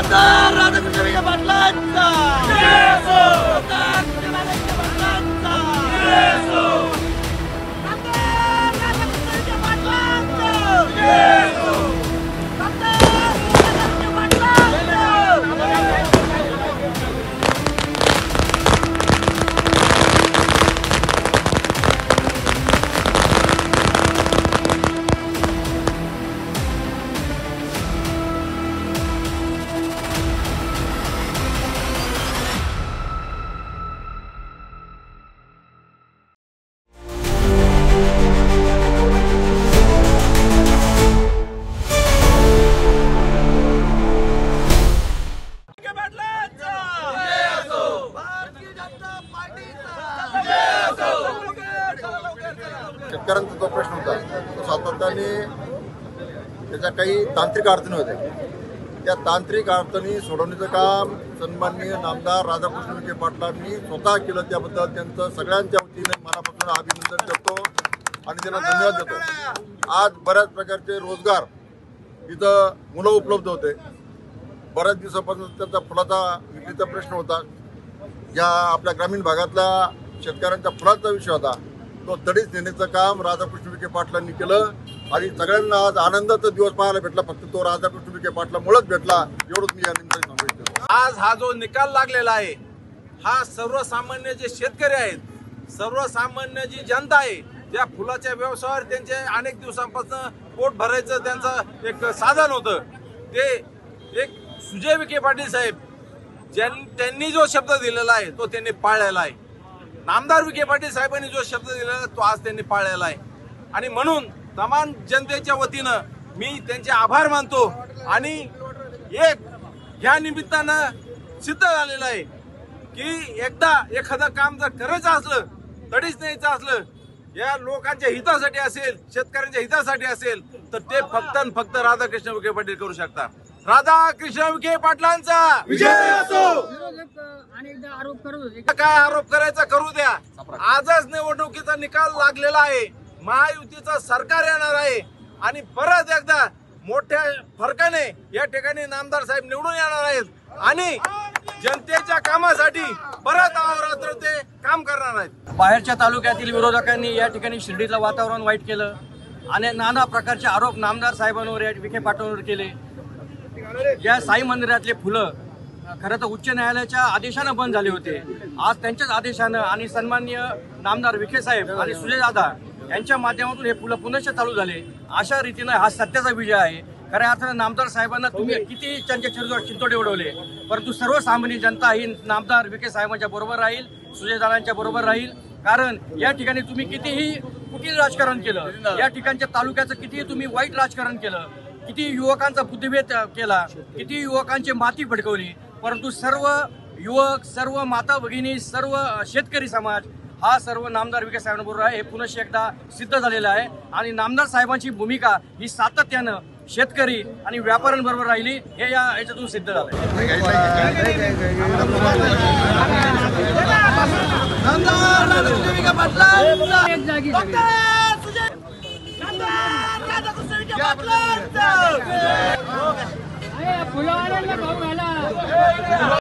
आमदार राधाकृष्ण विखे पाटलांचा शेतकऱ्यांचा जो प्रश्न होता तो सातत्याने त्याच्या काही तांत्रिक अडचणी होत्या. त्या तांत्रिक अडचणी सोडवण्याचं काम सन्माननीय नामदार राधाकृष्ण विखे पाटलांनी स्वतः केलं. त्याबद्दल त्यांचं सगळ्यांच्या वतीने मनापासून अभिनंदन करतो आणि त्यांना धन्यवाद देतो. आज बऱ्याच प्रकारचे रोजगार इथं मुलं उपलब्ध होते. बऱ्याच दिवसापासून त्यांचा फुलाचा विक्रीचा प्रश्न होता. ज्या आपल्या ग्रामीण भागातल्या शेतकऱ्यांच्या फुलाचा विषय होता तो तडीच नेण्याचं काम राधाकृष्ण विखे पाटलांनी केलं आणि सगळ्यांना आज आनंदाचा दिवस पाहायला भेटला. फक्त तो राधाकृष्ण विखे पाटलामुळेच भेटला एवढंच मी या निमित्ताने सांगू इच्छितो. आज हा जो निकाल लागलेला आहे हा सर्वसामान्य जे शेतकरी आहेत, सर्वसामान्य जी जनता आहे, त्या फुलाच्या व्यवसायावर त्यांचे अनेक दिवसांपासून पोट भरायचं त्यांचं एक साधन होतं. ते एक सुजय विखे पाटील साहेब त्यांनी जो शब्द दिलेला आहे तो त्यांनी पाळलेला आहे. नामदार विखे पाटील साहेबांनी जो शब्द दिलेला तो आज त्यांनी पाळलेला आहे आणि म्हणून तमाम जनतेच्या वतीनं मी त्यांचे आभार मानतो. आणि एक ह्या निमित्तानं सिद्ध झालेलं आहे की एकदा एखादं काम जर करायचं असलं, तडीच न्यायचं असलं, या लोकांच्या हितासाठी असेल, शेतकऱ्यांच्या हितासाठी असेल तर ते फक्त आणि फक्त राधाकृष्ण विखे पाटील करू शकतात. राधाकृष्ण विखे पाटलांचा विजय असो. अनेकदा आरोप करत होते, काय आरोप करायचा करू द्या. आजच निवडणुकीचा निकाल लागलेला आहे. महायुतीचं सरकार येणार आहे आणि परत एकदा मोठ्या फरकाने या ठिकाणी नामदार साहेब निवडून येणार आहेत आणि जनतेच्या कामासाठी परत अहोरात्र ते काम करणार आहेत. बाहेरच्या तालुक्यातील विरोधकांनी या ठिकाणी शिर्डीचं वातावरण वाईट केलं आणि नाना प्रकारचे आरोप नामदार साहेबांवर या विखे पाटलांवर केले. या साई मंदिरातले फुलं खरं तर उच्च न्यायालयाच्या आदेशानं बंद झाले होते. आज त्यांच्याच आदेशानं आणि सन्माननीय नामदार विखे साहेब आणि सुजयदादा यांच्या माध्यमातून हे फुलं पुनश्च चालू झाले. अशा रीतीनं हा सत्याचा विजय आहे. खऱ्या अर्थानं नामदार साहेबांना तुम्ही किती त्यांच्या चिंचोडे उडवले परंतु सर्वसामान्य जनता ही नामदार विखे साहेबांच्या बरोबर राहील, सुजयदादांच्या बरोबर राहील. कारण या ठिकाणी तुम्ही कितीही कुटील राजकारण केलं, या ठिकाणच्या तालुक्याचं कितीही तुम्ही वाईट राजकारण केलं, किती युवकांचा बुद्धिभेद केला, किती युवकांची माती फडकवली, परंतु सर्व युवक, सर्व माता भगिनी, सर्व शेतकरी समाज हा सर्व नामदार विखे साहेबांबरोबर आहे. हे पुनश्च एकदा सिद्ध झालेलं आहे आणि नामदार साहेबांची भूमिका ही सातत्यानं शेतकरी आणि व्यापाऱ्यांबरोबर राहिली हे याच्यातून सिद्ध झालं. फुलवाल्यांना भाऊ घाला.